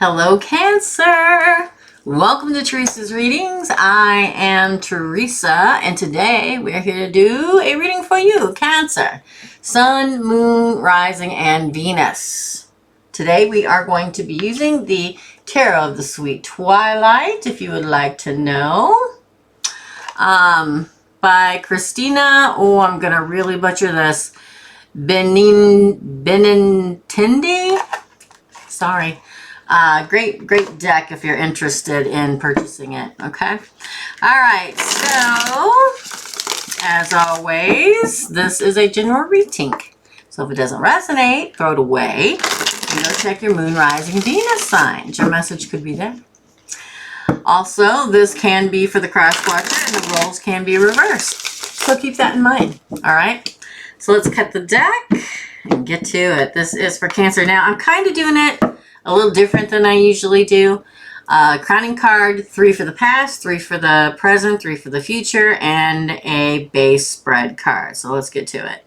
Hello, Cancer. Welcome to Teresa's readings. I am Teresa, and today we are here to do a reading for you, Cancer. Sun, Moon, Rising, and Venus. Today we are going to be using the Tarot of the Sweet Twilight, if you would like to know. By Christina, I'm going to really butcher this, Benintendi. Sorry. Great deck if you're interested in purchasing it, okay? All right, so as always, this is a general reading. So if it doesn't resonate, throw it away. You go check your Moon, Rising, Venus signs. Your message could be there. Also, this can be for the cross watcher and the roles can be reversed. So keep that in mind, all right? So let's cut the deck and get to it. This is for Cancer. Now, I'm kind of doing it a little different than I usually do. Crowning card, 3 for the past, 3 for the present, 3 for the future, and a base spread card. So let's get to it.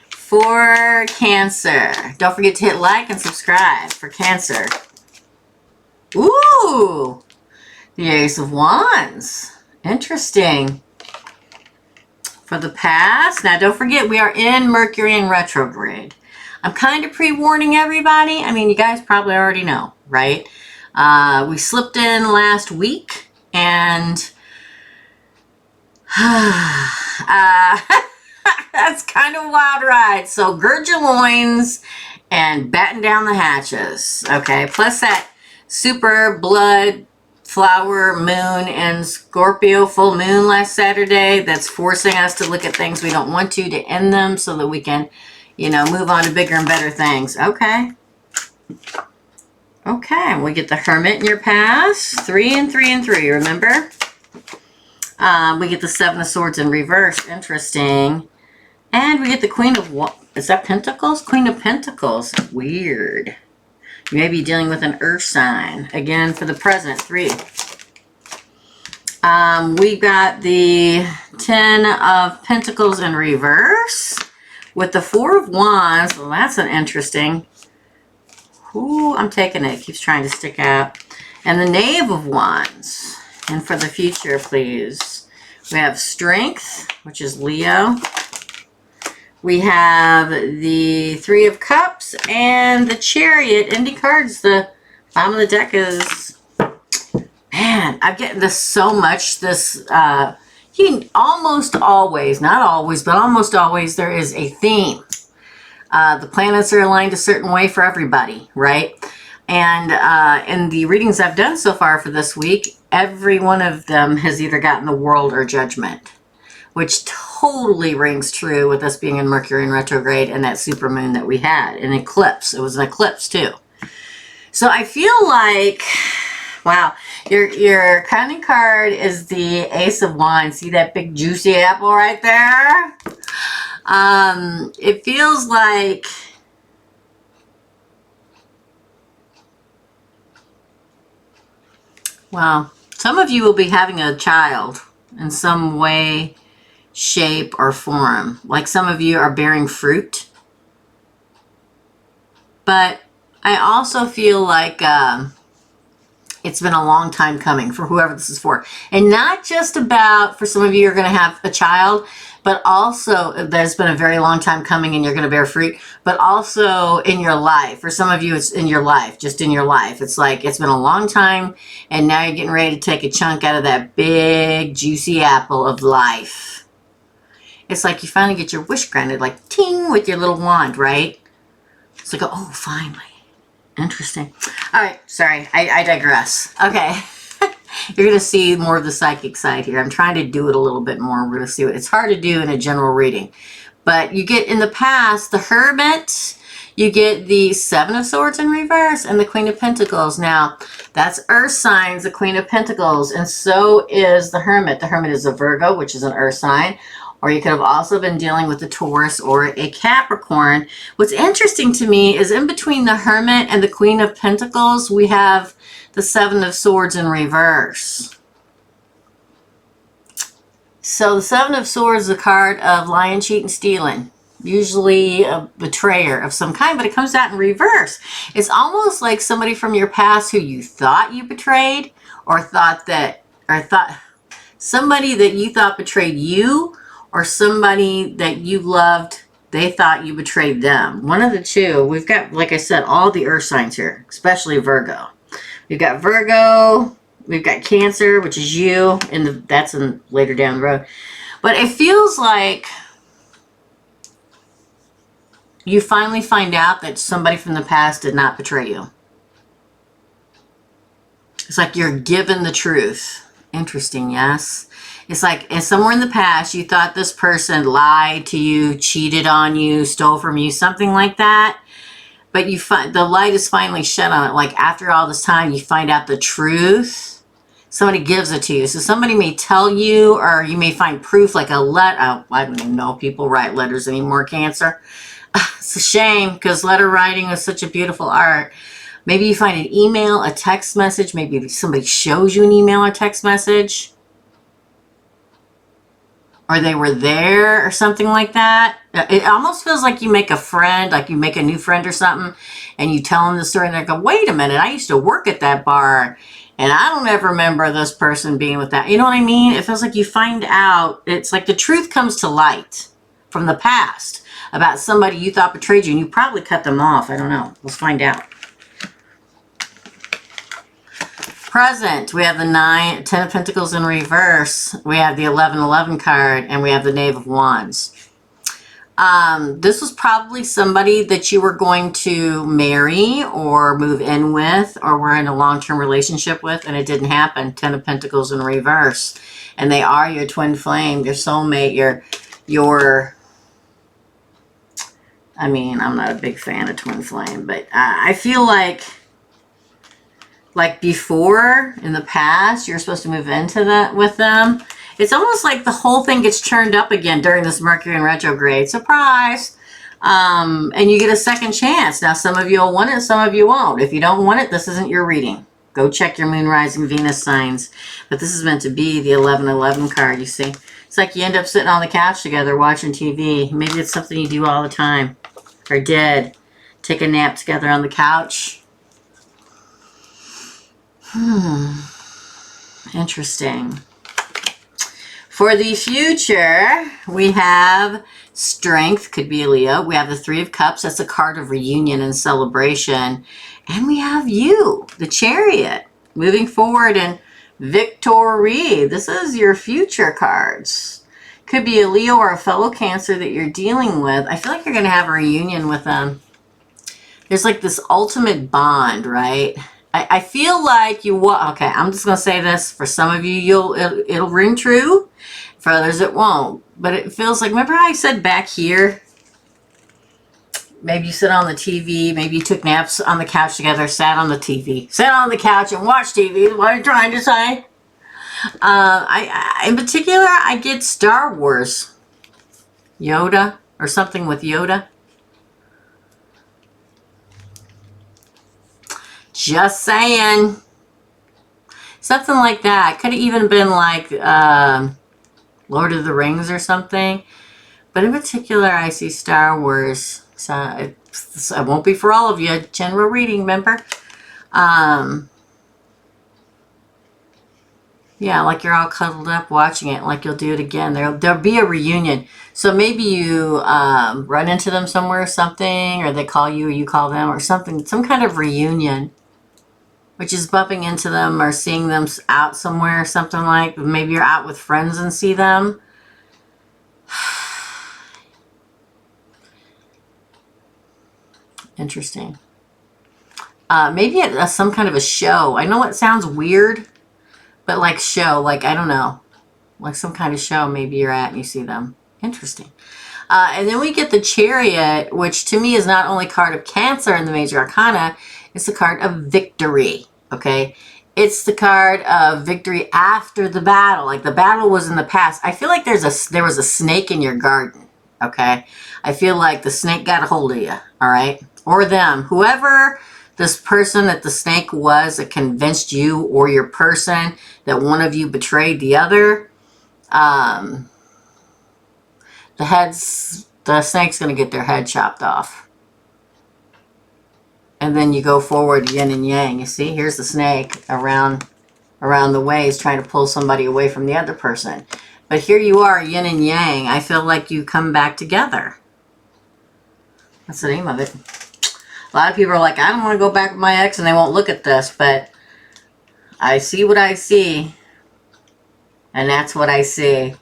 For Cancer, don't forget to hit like and subscribe for Cancer. Ooh, the Ace of Wands. Interesting. For the past, now don't forget we are in Mercury in retrograde. I'm kind of pre-warning everybody. I mean, you guys probably already know, right? We slipped in last week, and that's kind of a wild ride. So gird your loins and batten down the hatches, okay? Plus that super blood flower moon and Scorpio full moon last Saturday that's forcing us to look at things we don't want to end them so that we can, you know, move on to bigger and better things. Okay. Okay, we get the Hermit in your past. 3 and 3 and 3, remember? We get the 7 of Swords in reverse. Interesting. And we get the Queen of what? Is that Pentacles? Queen of Pentacles. Weird. You may be dealing with an earth sign. Again, for the present, 3. We got the 10 of Pentacles in reverse. With the 4 of Wands, well, that's an interesting. Ooh, I'm taking it. It keeps trying to stick out. And the Knave of Wands. And for the future, please. We have Strength, which is Leo. We have the 3 of Cups and the Chariot. Indie cards. The bottom of the deck is... Man, I'm getting this so much. This... almost always, not always, but almost always, there is a theme. The planets are aligned a certain way for everybody, right? And in the readings I've done so far for this week, every one of them has either gotten the World or Judgment, which totally rings true with us being in Mercury in retrograde and that supermoon that we had, an eclipse. It was an eclipse too. So I feel like... Wow, your crowning card is the Ace of Wands. See that big juicy apple right there? It feels like wow, some of you will be having a child in some way, shape, or form. Like some of you are bearing fruit. But I also feel like it's been a long time coming for whoever this is for. And not just about, for some of you are going to have a child, but also there's been a very long time coming and you're going to bear fruit, but also in your life. For some of you, it's in your life, just in your life. It's like it's been a long time and now you're getting ready to take a chunk out of that big, juicy apple of life. It's like you finally get your wish granted, like ting with your little wand, right? It's like, oh, finally. Interesting. All right, sorry, I digress. Okay, you're going to see more of the psychic side here. I'm trying to do it a little bit more. We're going to see what it's hard to do in a general reading. But you get in the past the Hermit, you get the 7 of Swords in reverse, and the Queen of Pentacles. Now, that's Earth signs, the Queen of Pentacles, and so is the Hermit. The Hermit is a Virgo, which is an Earth sign. Or you could have also been dealing with a Taurus or a Capricorn. What's interesting to me is in between the Hermit and the Queen of Pentacles, we have the 7 of Swords in reverse. So the 7 of Swords is a card of lying, cheating, stealing. usually a betrayer of some kind, but it comes out in reverse. It's almost like somebody from your past who you thought you betrayed, or thought somebody that you thought betrayed you, or somebody that you loved, they thought you betrayed them. One of the two. We've got, like I said, all the earth signs here, especially Virgo. We've got Virgo, we've got Cancer, which is you, and that's in later down the road. But it feels like you finally find out that somebody from the past did not betray you. It's like you're given the truth. Interesting, yes? It's like somewhere in the past you thought this person lied to you, cheated on you, stole from you, something like that. But you find the light is finally shed on it. Like after all this time, you find out the truth. Somebody gives it to you. So somebody may tell you, or you may find proof, like a letter. I don't even know if people write letters anymore, Cancer. It's a shame, because letter writing is such a beautiful art. Maybe you find an email, a text message. Maybe somebody shows you an email or text message. Or they were there or something like that. It almost feels like you make a friend, like you make a new friend or something, and you tell them the story, and they go, wait a minute, I used to work at that bar, and I don't ever remember this person being with that. You know what I mean? It feels like you find out, it's like the truth comes to light from the past about somebody you thought betrayed you, and you probably cut them off. I don't know. Let's find out. Present, we have the 10 of Pentacles in reverse. We have the 1111 card, and we have the Knave of Wands. This was probably somebody that you were going to marry or move in with, or were in a long-term relationship with, and it didn't happen. 10 of Pentacles in reverse. And they are your twin flame, your soulmate, your I mean, I'm not a big fan of twin flame, but I feel like before, in the past, you're supposed to move into that with them. It's almost like the whole thing gets churned up again during this Mercury in retrograde. Surprise! And you get a second chance. Now, some of you will want it, some of you won't. If you don't want it, this isn't your reading. Go check your moon, rising, Venus signs. But this is meant to be the 1111 card, you see. It's like you end up sitting on the couch together watching TV. Maybe it's something you do all the time. Or did. Take a nap together on the couch. Interesting. For the future, we have Strength, could be a Leo. We have the 3 of Cups. That's a card of reunion and celebration. And we have you, the Chariot, moving forward in victory. This is your future cards. Could be a Leo or a fellow Cancer that you're dealing with. I feel like you're going to have a reunion with them. There's like this ultimate bond, right? I feel like you will. Okay, I'm just going to say this. For some of you, it'll ring true. For others, it won't. But it feels like, remember how I said back here? Maybe you sit on the TV. Maybe you took naps on the couch together, sat on the TV. Sat on the couch and watched TV. What are you trying to say? In particular, I get Star Wars. Yoda or something with Yoda. Just saying. Something like that. Could have even been like Lord of the Rings or something. But in particular, I see Star Wars. So it won't be for all of you. General reading, remember? Yeah, like you're all cuddled up watching it. Like you'll do it again. There'll be a reunion. So maybe you run into them somewhere or something. Or they call you or you call them or something. Some kind of reunion. Which is bumping into them or seeing them out somewhere or something like. Maybe you're out with friends and see them. Interesting. Maybe at some kind of a show. I know it sounds weird, but like show, like I don't know. Like some kind of show maybe you're at and you see them. Interesting. And then we get the Chariot, which to me is not only a card of Cancer in the Major Arcana, it's a card of victory, okay? It's the card of victory after the battle. Like the battle was in the past. I feel like there was a snake in your garden, okay? I feel like the snake got a hold of you, all right? Or them. Whoever this person that the snake was that convinced you or your person that one of you betrayed the other, the the snake's going to get their head chopped off. And then you go forward, yin and yang. You see, here's the snake around the ways trying to pull somebody away from the other person. But here you are, yin and yang. I feel like you come back together. That's the name of it. A lot of people are like, I don't want to go back with my ex, and they won't look at this, but I see what I see. And that's what I see.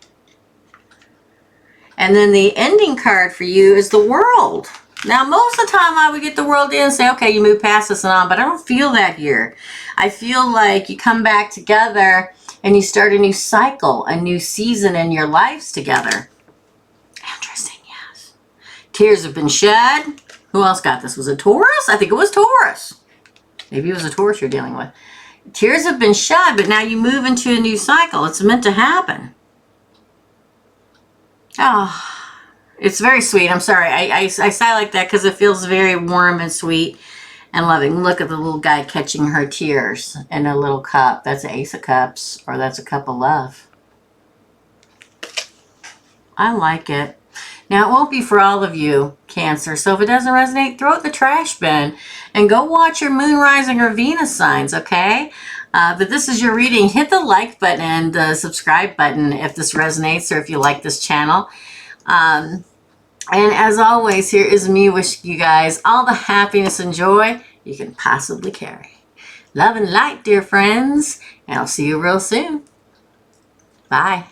And then the ending card for you is the World. Now, most of the time I would get the World in and say, okay, you move past this and on, but I don't feel that here. I feel like you come back together and you start a new cycle, a new season in your lives together. Interesting, yes. Tears have been shed. Who else got this? Was it Taurus? I think it was Taurus. Maybe it was a Taurus you're dealing with. Tears have been shed, but now you move into a new cycle. It's meant to happen. Oh, it's very sweet. I'm sorry. I say like that because it feels very warm and sweet and loving. Look at the little guy catching her tears in a little cup. That's an Ace of Cups, or that's a cup of love. I like it. Now, it won't be for all of you, Cancer, so if it doesn't resonate, throw it in the trash bin and go watch your moon rising or Venus signs, okay? But this is your reading. Hit the like button and the subscribe button if this resonates or if you like this channel. And as always, here is me wishing you guys all the happiness and joy you can possibly carry. Love and light, dear friends, and I'll see you real soon. Bye.